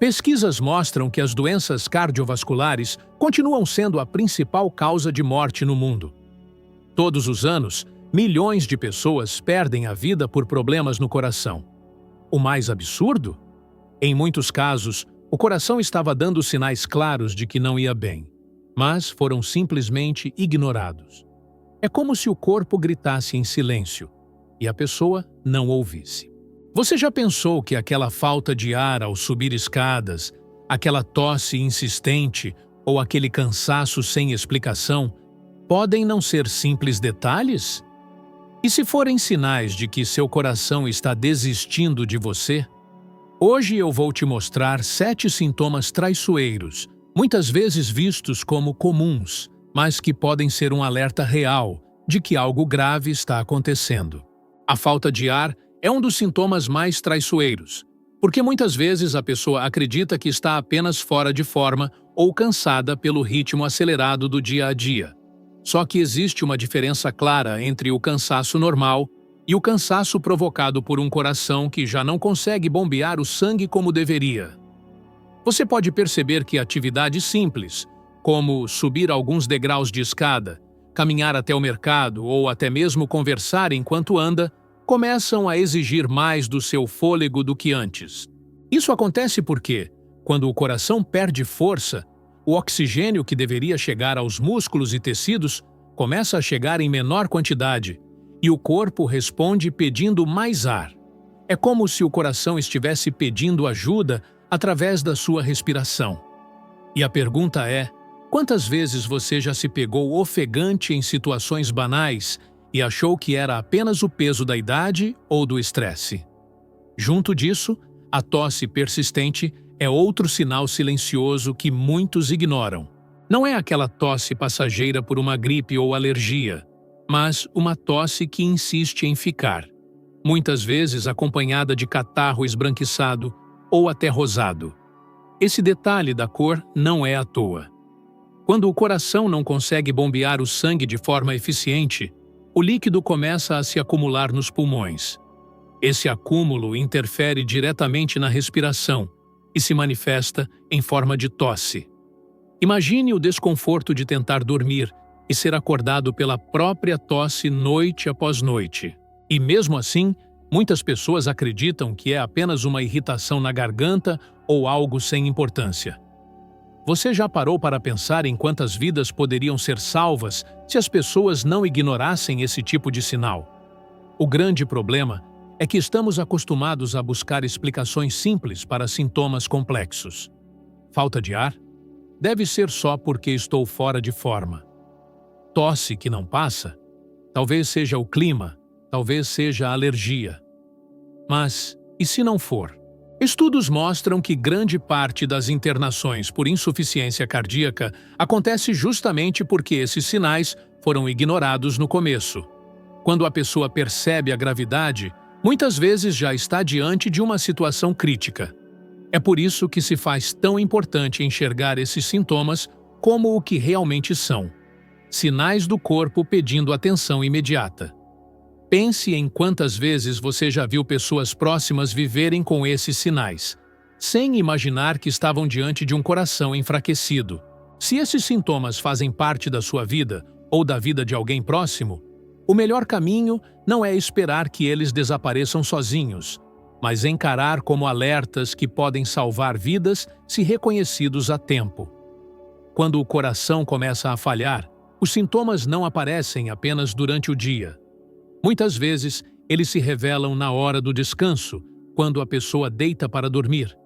Pesquisas mostram que as doenças cardiovasculares continuam sendo a principal causa de morte no mundo. Todos os anos, milhões de pessoas perdem a vida por problemas no coração. O mais absurdo? Em muitos casos, o coração estava dando sinais claros de que não ia bem, mas foram simplesmente ignorados. É como se o corpo gritasse em silêncio e a pessoa não ouvisse. Você já pensou que aquela falta de ar ao subir escadas, aquela tosse insistente ou aquele cansaço sem explicação podem não ser simples detalhes? E se forem sinais de que seu coração está desistindo de você? Hoje eu vou te mostrar 7 sintomas traiçoeiros, muitas vezes vistos como comuns, mas que podem ser um alerta real de que algo grave está acontecendo. A falta de ar é um dos sintomas mais traiçoeiros, porque muitas vezes a pessoa acredita que está apenas fora de forma ou cansada pelo ritmo acelerado do dia a dia. Só que existe uma diferença clara entre o cansaço normal e o cansaço provocado por um coração que já não consegue bombear o sangue como deveria. Você pode perceber que atividades simples, como subir alguns degraus de escada, caminhar até o mercado ou até mesmo conversar enquanto anda, começam a exigir mais do seu fôlego do que antes. Isso acontece porque, quando o coração perde força, o oxigênio que deveria chegar aos músculos e tecidos começa a chegar em menor quantidade e o corpo responde pedindo mais ar. É como se o coração estivesse pedindo ajuda através da sua respiração. E a pergunta é: quantas vezes você já se pegou ofegante em situações banais e achou que era apenas o peso da idade ou do estresse? Junto disso, a tosse persistente é outro sinal silencioso que muitos ignoram. Não é aquela tosse passageira por uma gripe ou alergia, mas uma tosse que insiste em ficar, muitas vezes acompanhada de catarro esbranquiçado ou até rosado. Esse detalhe da cor não é à toa. Quando o coração não consegue bombear o sangue de forma eficiente, o líquido começa a se acumular nos pulmões. Esse acúmulo interfere diretamente na respiração e se manifesta em forma de tosse. Imagine o desconforto de tentar dormir e ser acordado pela própria tosse noite após noite. E mesmo assim, muitas pessoas acreditam que é apenas uma irritação na garganta ou algo sem importância. Você já parou para pensar em quantas vidas poderiam ser salvas se as pessoas não ignorassem esse tipo de sinal? O grande problema é que estamos acostumados a buscar explicações simples para sintomas complexos. Falta de ar? Deve ser só porque estou fora de forma. Tosse que não passa? Talvez seja o clima, talvez seja a alergia. Mas, e se não for? Estudos mostram que grande parte das internações por insuficiência cardíaca acontece justamente porque esses sinais foram ignorados no começo. Quando a pessoa percebe a gravidade, muitas vezes já está diante de uma situação crítica. É por isso que se faz tão importante enxergar esses sintomas como o que realmente são: sinais do corpo pedindo atenção imediata. Pense em quantas vezes você já viu pessoas próximas viverem com esses sinais, sem imaginar que estavam diante de um coração enfraquecido. Se esses sintomas fazem parte da sua vida ou da vida de alguém próximo, o melhor caminho não é esperar que eles desapareçam sozinhos, mas encarar como alertas que podem salvar vidas se reconhecidos a tempo. Quando o coração começa a falhar, os sintomas não aparecem apenas durante o dia. Muitas vezes, eles se revelam na hora do descanso, quando a pessoa deita para dormir.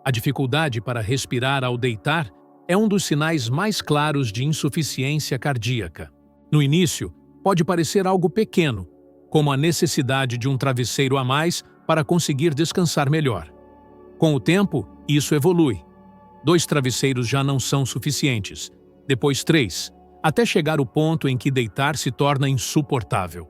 A dificuldade para respirar ao deitar é um dos sinais mais claros de insuficiência cardíaca. No início, pode parecer algo pequeno, como a necessidade de um travesseiro a mais para conseguir descansar melhor. Com o tempo, isso evolui. 2 travesseiros já não são suficientes, depois 3, até chegar o ponto em que deitar se torna insuportável.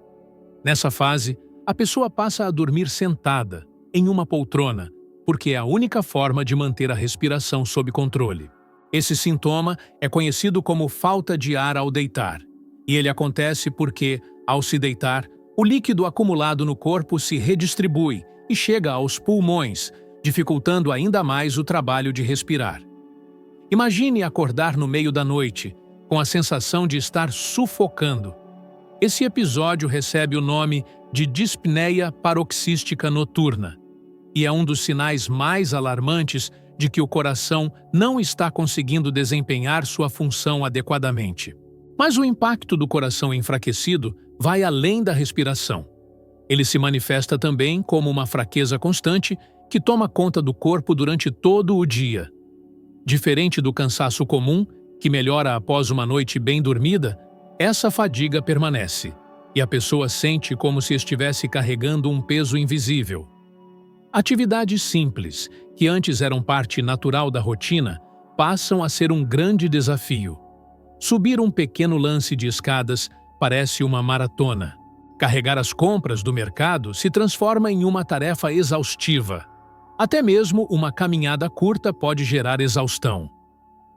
Nessa fase, a pessoa passa a dormir sentada, em uma poltrona, porque é a única forma de manter a respiração sob controle. Esse sintoma é conhecido como falta de ar ao deitar, e ele acontece porque, ao se deitar, o líquido acumulado no corpo se redistribui e chega aos pulmões, dificultando ainda mais o trabalho de respirar. Imagine acordar no meio da noite, com a sensação de estar sufocando. Esse episódio recebe o nome de dispneia paroxística noturna e é um dos sinais mais alarmantes de que o coração não está conseguindo desempenhar sua função adequadamente. Mas o impacto do coração enfraquecido vai além da respiração. Ele se manifesta também como uma fraqueza constante que toma conta do corpo durante todo o dia. Diferente do cansaço comum, que melhora após uma noite bem dormida, essa fadiga permanece, e a pessoa sente como se estivesse carregando um peso invisível. Atividades simples, que antes eram parte natural da rotina, passam a ser um grande desafio. Subir um pequeno lance de escadas parece uma maratona. Carregar as compras do mercado se transforma em uma tarefa exaustiva. Até mesmo uma caminhada curta pode gerar exaustão.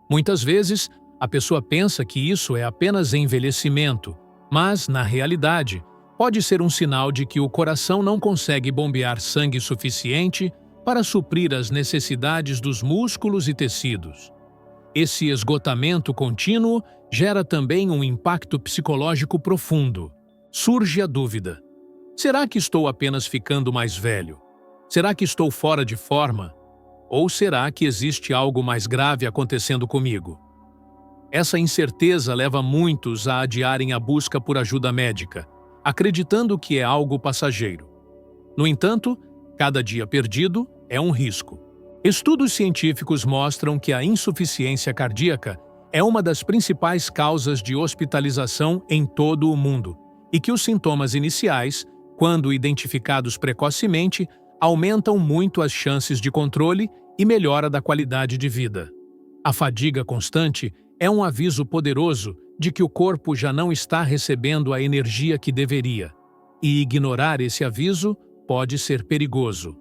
Muitas vezes, a pessoa pensa que isso é apenas envelhecimento, mas, na realidade, pode ser um sinal de que o coração não consegue bombear sangue suficiente para suprir as necessidades dos músculos e tecidos. Esse esgotamento contínuo gera também um impacto psicológico profundo. Surge a dúvida: será que estou apenas ficando mais velho? Será que estou fora de forma? Ou será que existe algo mais grave acontecendo comigo? Essa incerteza leva muitos a adiarem a busca por ajuda médica, acreditando que é algo passageiro. No entanto, cada dia perdido é um risco. Estudos científicos mostram que a insuficiência cardíaca é uma das principais causas de hospitalização em todo o mundo e que os sintomas iniciais, quando identificados precocemente, aumentam muito as chances de controle e melhora da qualidade de vida. A fadiga constante é um aviso poderoso de que o corpo já não está recebendo a energia que deveria, e ignorar esse aviso pode ser perigoso.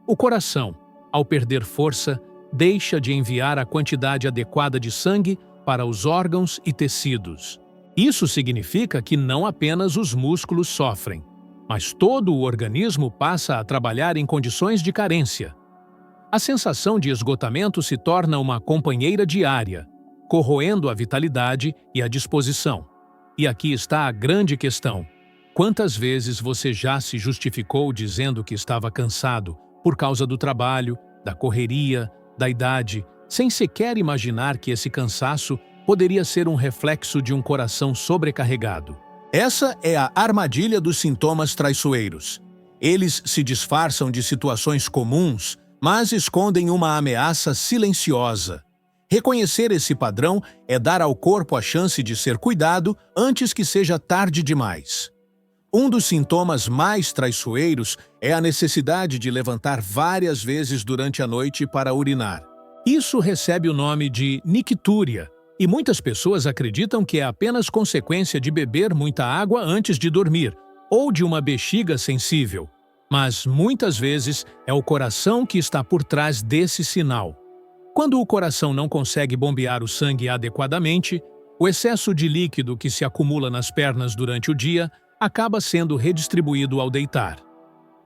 O coração, ao perder força, deixa de enviar a quantidade adequada de sangue para os órgãos e tecidos. Isso significa que não apenas os músculos sofrem, mas todo o organismo passa a trabalhar em condições de carência. A sensação de esgotamento se torna uma companheira diária, corroendo a vitalidade e a disposição. E aqui está a grande questão: quantas vezes você já se justificou dizendo que estava cansado por causa do trabalho, da correria, da idade, sem sequer imaginar que esse cansaço poderia ser um reflexo de um coração sobrecarregado? Essa é a armadilha dos sintomas traiçoeiros. Eles se disfarçam de situações comuns, mas escondem uma ameaça silenciosa. Reconhecer esse padrão é dar ao corpo a chance de ser cuidado antes que seja tarde demais. Um dos sintomas mais traiçoeiros é a necessidade de levantar várias vezes durante a noite para urinar. Isso recebe o nome de nictúria, e muitas pessoas acreditam que é apenas consequência de beber muita água antes de dormir, ou de uma bexiga sensível. Mas, muitas vezes, é o coração que está por trás desse sinal. Quando o coração não consegue bombear o sangue adequadamente, o excesso de líquido que se acumula nas pernas durante o dia acaba sendo redistribuído ao deitar.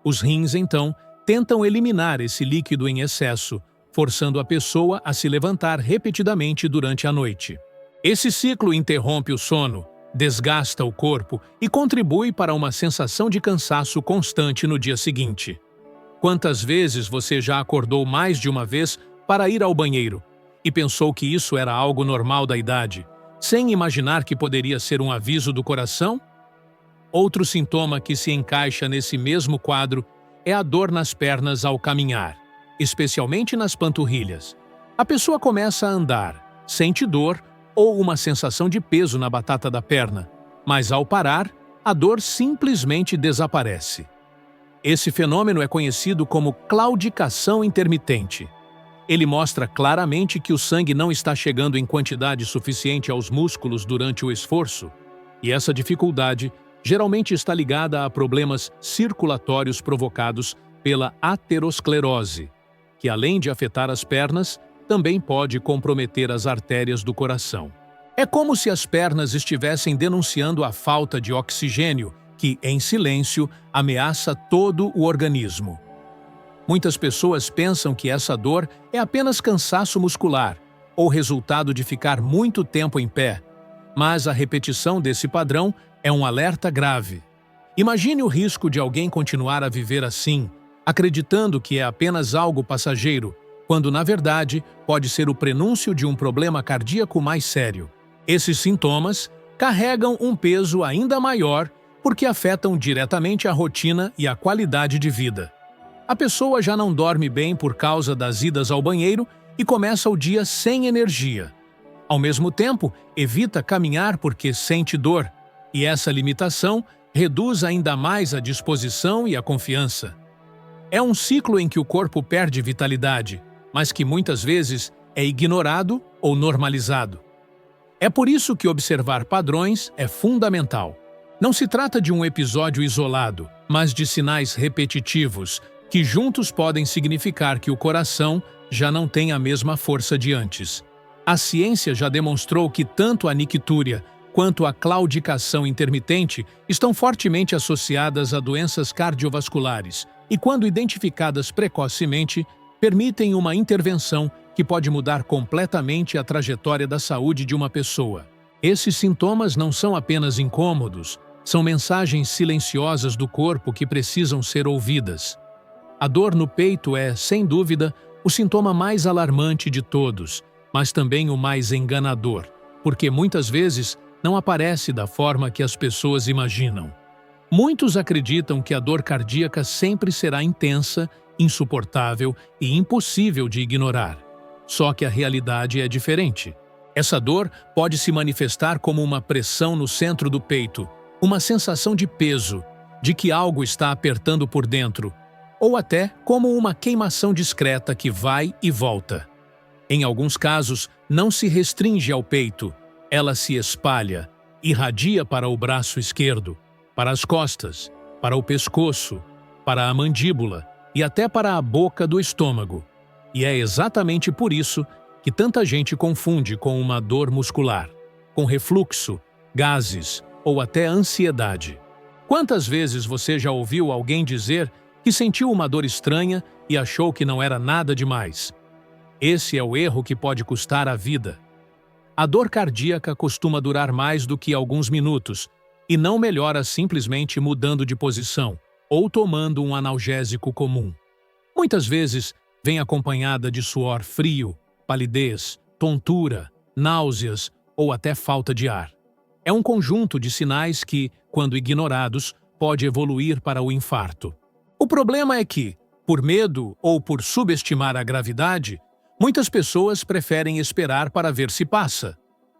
Os rins, então, tentam eliminar esse líquido em excesso, forçando a pessoa a se levantar repetidamente durante a noite. Esse ciclo interrompe o sono, desgasta o corpo e contribui para uma sensação de cansaço constante no dia seguinte. Quantas vezes você já acordou mais de uma vez para ir ao banheiro e pensou que isso era algo normal da idade, sem imaginar que poderia ser um aviso do coração? Outro sintoma que se encaixa nesse mesmo quadro é a dor nas pernas ao caminhar, especialmente nas panturrilhas. A pessoa começa a andar, sente dor ou uma sensação de peso na batata da perna, mas ao parar, a dor simplesmente desaparece. Esse fenômeno é conhecido como claudicação intermitente. Ele mostra claramente que o sangue não está chegando em quantidade suficiente aos músculos durante o esforço, e essa dificuldade geralmente está ligada a problemas circulatórios provocados pela aterosclerose, que além de afetar as pernas, também pode comprometer as artérias do coração. É como se as pernas estivessem denunciando a falta de oxigênio, que, em silêncio, ameaça todo o organismo. Muitas pessoas pensam que essa dor é apenas cansaço muscular ou resultado de ficar muito tempo em pé, mas a repetição desse padrão é um alerta grave. Imagine o risco de alguém continuar a viver assim, acreditando que é apenas algo passageiro, quando na verdade pode ser o prenúncio de um problema cardíaco mais sério. Esses sintomas carregam um peso ainda maior porque afetam diretamente a rotina e a qualidade de vida. A pessoa já não dorme bem por causa das idas ao banheiro e começa o dia sem energia. Ao mesmo tempo, evita caminhar porque sente dor, e essa limitação reduz ainda mais a disposição e a confiança. É um ciclo em que o corpo perde vitalidade, mas que muitas vezes é ignorado ou normalizado. É por isso que observar padrões é fundamental. Não se trata de um episódio isolado, mas de sinais repetitivos, que juntos podem significar que o coração já não tem a mesma força de antes. A ciência já demonstrou que tanto a nictúria quanto a claudicação intermitente estão fortemente associadas a doenças cardiovasculares e, quando identificadas precocemente, permitem uma intervenção que pode mudar completamente a trajetória da saúde de uma pessoa. Esses sintomas não são apenas incômodos, são mensagens silenciosas do corpo que precisam ser ouvidas. A dor no peito é, sem dúvida, o sintoma mais alarmante de todos, mas também o mais enganador, porque muitas vezes não aparece da forma que as pessoas imaginam. Muitos acreditam que a dor cardíaca sempre será intensa, insuportável e impossível de ignorar. Só que a realidade é diferente. Essa dor pode se manifestar como uma pressão no centro do peito, uma sensação de peso, de que algo está apertando por dentro, ou até como uma queimação discreta que vai e volta. Em alguns casos, não se restringe ao peito, ela se espalha, irradia para o braço esquerdo, para as costas, para o pescoço, para a mandíbula e até para a boca do estômago. E é exatamente por isso que tanta gente confunde com uma dor muscular, com refluxo, gases ou até ansiedade. Quantas vezes você já ouviu alguém dizer que sentiu uma dor estranha e achou que não era nada demais? Esse é o erro que pode custar a vida. A dor cardíaca costuma durar mais do que alguns minutos e não melhora simplesmente mudando de posição ou tomando um analgésico comum. Muitas vezes vem acompanhada de suor frio, palidez, tontura, náuseas ou até falta de ar. É um conjunto de sinais que, quando ignorados, pode evoluir para o infarto. O problema é que, por medo ou por subestimar a gravidade, muitas pessoas preferem esperar para ver se passa.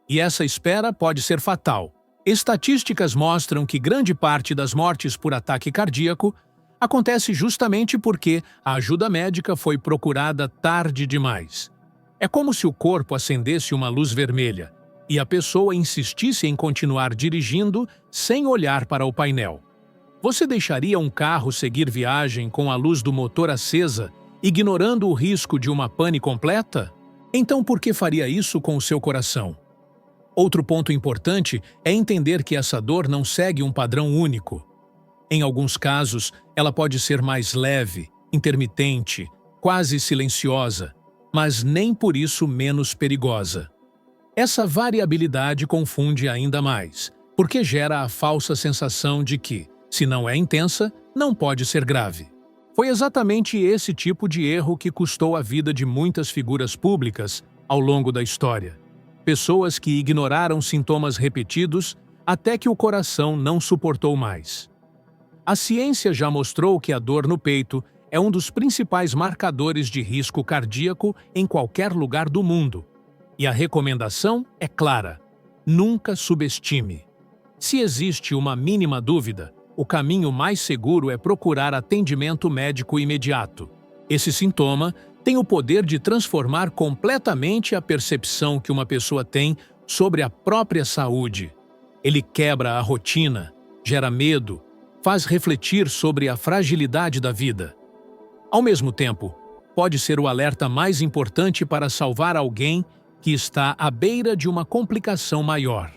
E essa espera pode ser fatal. Estatísticas mostram que grande parte das mortes por ataque cardíaco acontece justamente porque a ajuda médica foi procurada tarde demais. É como se o corpo acendesse uma luz vermelha e a pessoa insistisse em continuar dirigindo sem olhar para o painel. Você deixaria um carro seguir viagem com a luz do motor acesa, ignorando o risco de uma pane completa? Então por que faria isso com o seu coração? Outro ponto importante é entender que essa dor não segue um padrão único. Em alguns casos, ela pode ser mais leve, intermitente, quase silenciosa, mas nem por isso menos perigosa. Essa variabilidade confunde ainda mais, porque gera a falsa sensação de que, se não é intensa, não pode ser grave. Foi exatamente esse tipo de erro que custou a vida de muitas figuras públicas ao longo da história. Pessoas que ignoraram sintomas repetidos até que o coração não suportou mais. A ciência já mostrou que a dor no peito é um dos principais marcadores de risco cardíaco em qualquer lugar do mundo. E a recomendação é clara: nunca subestime. Se existe uma mínima dúvida, o caminho mais seguro é procurar atendimento médico imediato. Esse sintoma tem o poder de transformar completamente a percepção que uma pessoa tem sobre a própria saúde. Ele quebra a rotina, gera medo, faz refletir sobre a fragilidade da vida. Ao mesmo tempo, pode ser o alerta mais importante para salvar alguém que está à beira de uma complicação maior.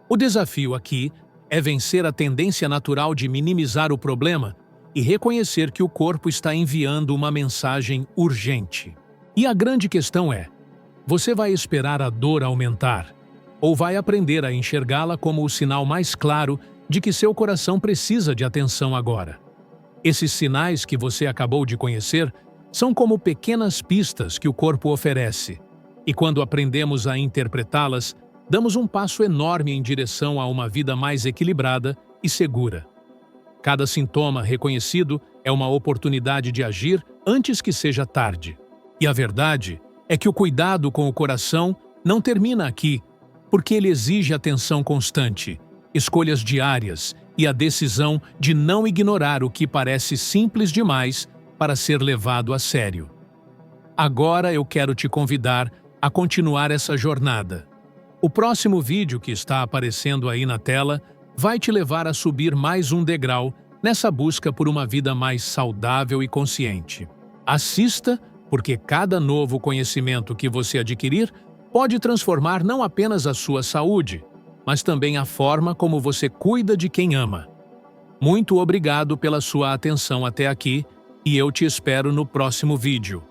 O desafio aqui é vencer a tendência natural de minimizar o problema e reconhecer que o corpo está enviando uma mensagem urgente. E a grande questão é: você vai esperar a dor aumentar ou vai aprender a enxergá-la como o sinal mais claro de que seu coração precisa de atenção agora? Esses sinais que você acabou de conhecer são como pequenas pistas que o corpo oferece, e quando aprendemos a interpretá-las, damos um passo enorme em direção a uma vida mais equilibrada e segura. Cada sintoma reconhecido é uma oportunidade de agir antes que seja tarde. E a verdade é que o cuidado com o coração não termina aqui, porque ele exige atenção constante, escolhas diárias e a decisão de não ignorar o que parece simples demais para ser levado a sério. Agora eu quero te convidar a continuar essa jornada. O próximo vídeo que está aparecendo aí na tela vai te levar a subir mais um degrau nessa busca por uma vida mais saudável e consciente. Assista, porque cada novo conhecimento que você adquirir pode transformar não apenas a sua saúde, mas também a forma como você cuida de quem ama. Muito obrigado pela sua atenção até aqui e eu te espero no próximo vídeo.